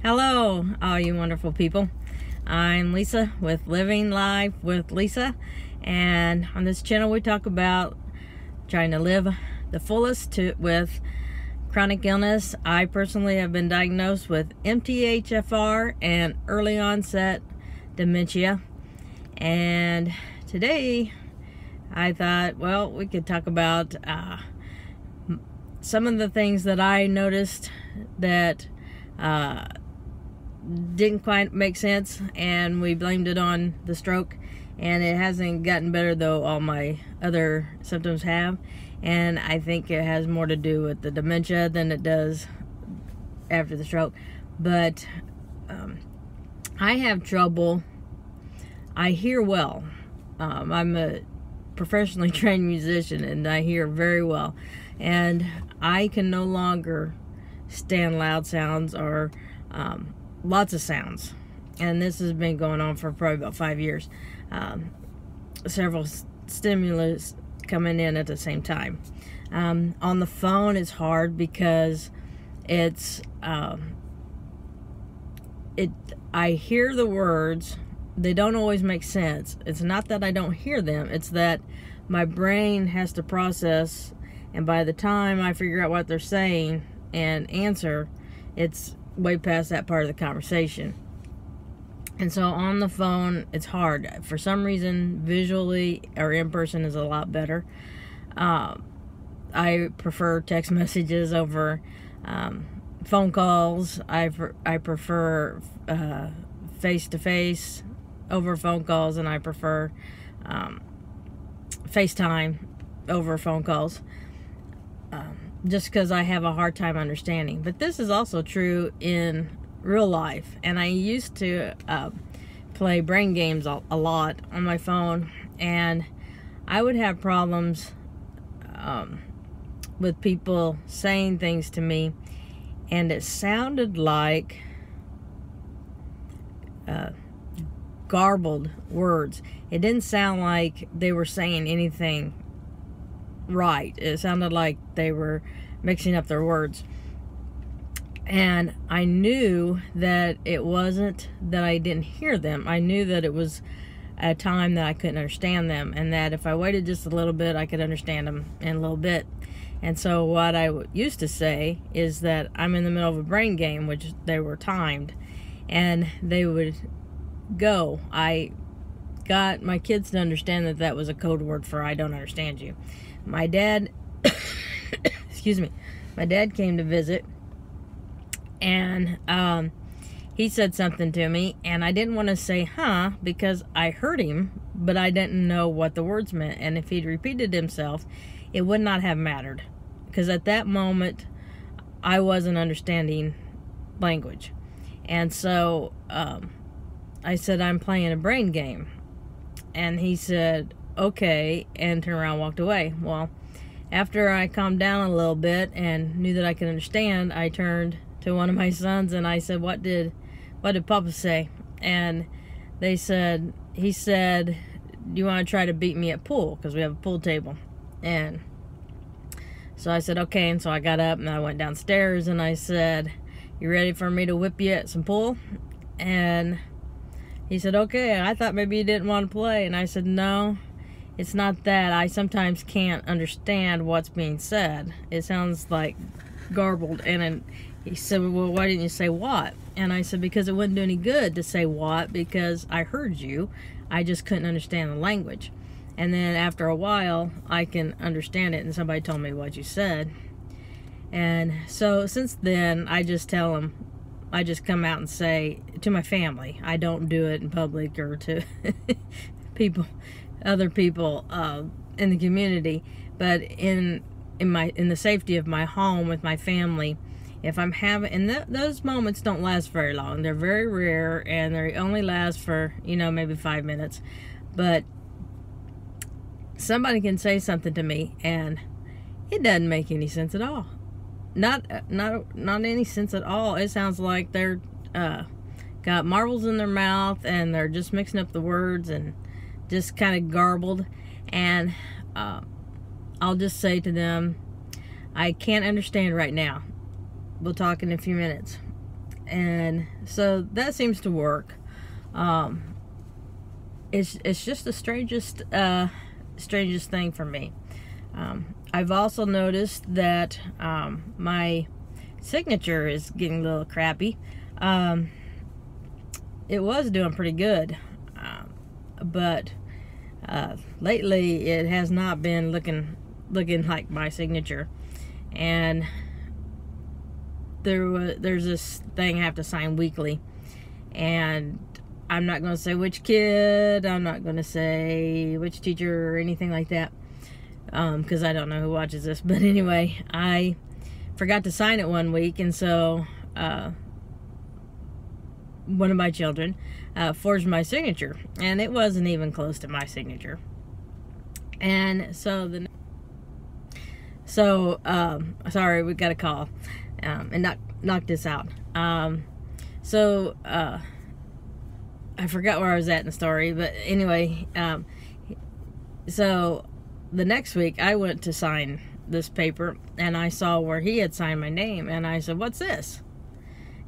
Hello, all you wonderful people. I'm Lisa with Living Life with Lisa, and on this channel we talk about trying to live the fullest with chronic illness. I personally have been diagnosed with MTHFR and early onset dementia, and today I thought, well, we could talk about some of the things that I noticed that didn't quite make sense, and we blamed it on the stroke, and it hasn't gotten better, though all my other symptoms have, and I think it has more to do with the dementia than it does after the stroke. But I have trouble. I hear well. I'm a professionally trained musician, and I hear very well, and I can no longer stand loud sounds or lots of sounds, and this has been going on for probably about 5 years. Several stimulus coming in at the same time. On the phone it's hard because it's I hear the words, they don't always make sense. It's not that I don't hear them, it's that my brain has to process, and by the time I figure out what they're saying and answer, it's way past that part of the conversation. And so on the phone it's hard. For some reason, visually or in person is a lot better. I prefer text messages over phone calls. I prefer face-to-face over phone calls, and I prefer FaceTime over phone calls. Just because I have a hard time understanding. But this is also true in real life, and I used to play brain games a lot on my phone, and I would have problems with people saying things to me, and it sounded like garbled words. It didn't sound like they were saying anything right. It sounded like they were mixing up their words, and I knew that it wasn't that I didn't hear them. I knew that it was a time that I couldn't understand them, and that if I waited just a little bit I could understand them in a little bit. And so what I used to say is that I'm in the middle of a brain game, which they were timed, and they would go. I got my kids to understand that that was a code word for I don't understand you. My dad excuse me, my dad came to visit, and he said something to me, and I didn't want to say huh, because I heard him, but I didn't know what the words meant. And if he'd repeated himself, it would not have mattered, because at that moment I wasn't understanding language. And so I said, I'm playing a brain game. And he said, okay, and turned around and walked away. Well, after I calmed down a little bit and knew that I could understand, I turned to one of my sons and I said, what did Papa say? And he said, do you want to try to beat me at pool? Because we have a pool table. And so I said, okay. And so I got up and I went downstairs and I said, you ready for me to whip you at some pool? And he said, okay. I thought maybe you didn't want to play. And I said, no, it's not that. I sometimes can't understand what's being said. It sounds like garbled. And he said, well, why didn't you say what? And I said, because it wouldn't do any good to say what, because I heard you. I just couldn't understand the language. And then after a while, I can understand it, and somebody told me what you said. And so since then, I just tell them, I just come out and say to my family. I don't do it in public or to other people in the community, but in the safety of my home with my family. If I'm having, and those moments don't last very long. They're very rare, and they only last for, maybe 5 minutes. But somebody can say something to me, and it doesn't make any sense at all. Not any sense at all. It sounds like they're got marbles in their mouth, and they're just mixing up the words and just kind of garbled. And I'll just say to them, I can't understand right now. We'll talk in a few minutes. And so that seems to work. It's just the strangest thing for me. I've also noticed that my signature is getting a little crappy. It was doing pretty good, but lately it has not been looking like my signature. And there's this thing I have to sign weekly, and I'm not going to say which kid, I'm not going to say which teacher or anything like that, because I don't know who watches this. But anyway, I forgot to sign it one week, and so one of my children forged my signature, and it wasn't even close to my signature. And so sorry, we got a call, and knock this out. I forgot where I was at in the story, but anyway, so the next week I went to sign this paper, and I saw where he had signed my name, and I said, "What's this?"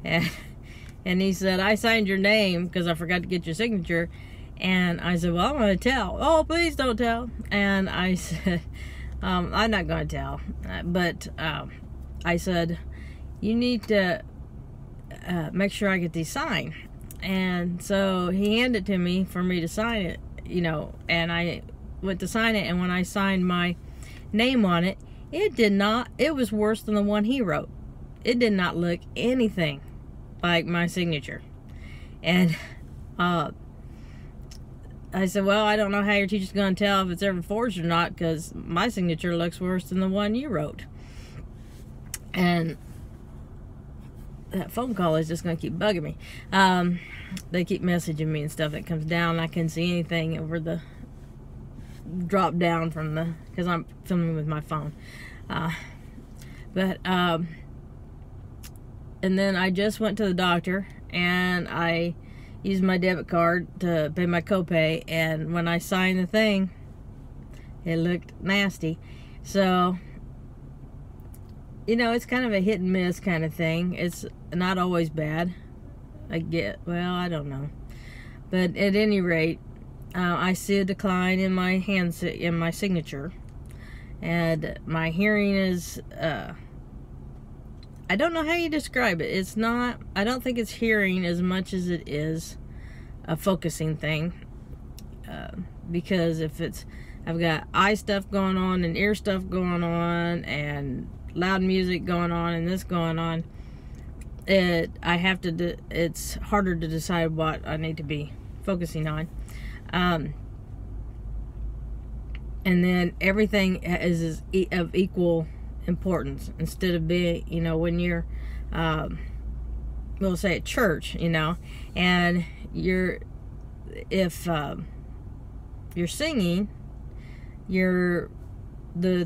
And he said, "I signed your name because I forgot to get your signature." And I said, "Well, I'm going to tell." "Oh, please don't tell." And I said, I'm not going to tell. But I said, "You need to make sure I get these signed." And so he handed it to me for me to sign it, and I went to sign it. And when I signed my name on it, it was worse than the one he wrote. It did not look anything like my signature. And I said, "Well, I don't know how your teacher's going to tell if it's ever forged or not, because my signature looks worse than the one you wrote." And that phone call is just going to keep bugging me. They keep messaging me and stuff. It comes down, I can't see anything over the drop down from because I'm filming with my phone. And then I just went to the doctor, and I used my debit card to pay my copay, and when I signed the thing, it looked nasty. So, it's kind of a hit and miss kind of thing. It's not always bad. I don't know. But at any rate, I see a decline in my in my signature, and my hearing is, I don't know how you describe it. I don't think it's hearing as much as it is a focusing thing. Because I've got eye stuff going on and ear stuff going on and loud music going on and this going on. It's harder to decide what I need to be focusing on. And then everything is of equal importance, instead of being, when you're, we'll say at church, and if you're singing, the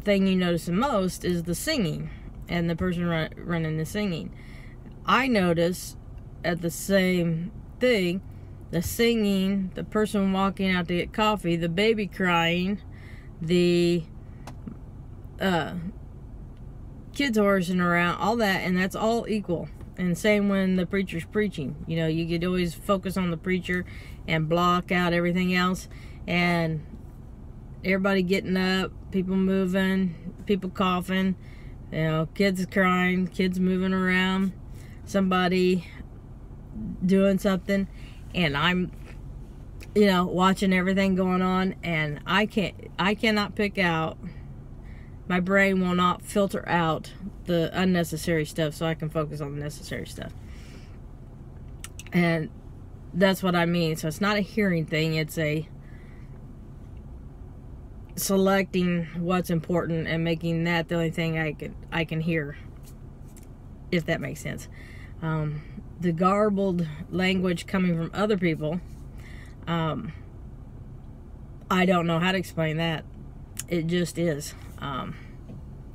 thing you notice the most is the singing and the person running the singing. I notice at the same thing, the singing, the person walking out to get coffee, the baby crying, the kids horsing around, all that, and that's all equal. And same when the preacher's preaching. You could always focus on the preacher and block out everything else. And everybody getting up, people moving, people coughing, kids crying, kids moving around, somebody doing something, and I'm watching everything going on, and I cannot pick out, my brain will not filter out the unnecessary stuff so I can focus on the necessary stuff. And that's what I mean. So it's not a hearing thing, it's a selecting what's important and making that the only thing I can hear, if that makes sense. The garbled language coming from other people, I don't know how to explain that. It just is.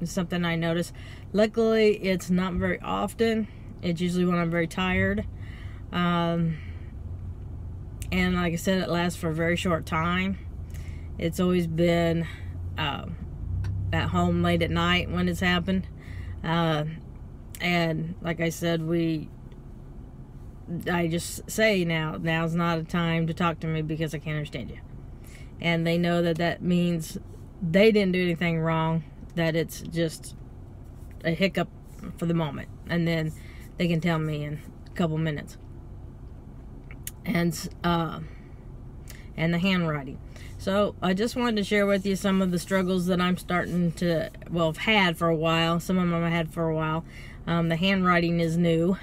It's something I notice. Luckily, it's not very often. It's usually when I'm very tired. And like I said, it lasts for a very short time. It's always been at home late at night when it's happened. And like I said, we I just say now's not a time to talk to me because I can't understand you. And they know that that means they didn't do anything wrong, that it's just a hiccup for the moment. And then they can tell me in a couple minutes. And the handwriting. So I just wanted to share with you some of the struggles that I'm starting to, well, have had for a while. Some of them I had for a while. The handwriting is new.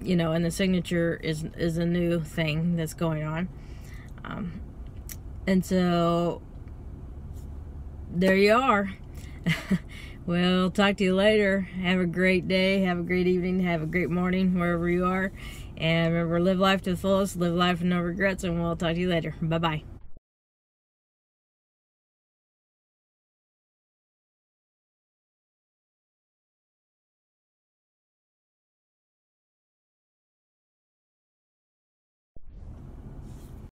You know, and the signature is a new thing that's going on. And so there you are. Well, talk to you later. Have a great day. Have a great evening. Have a great morning, wherever you are. And remember, live life to the fullest. Live life with no regrets. And we'll talk to you later. Bye-bye.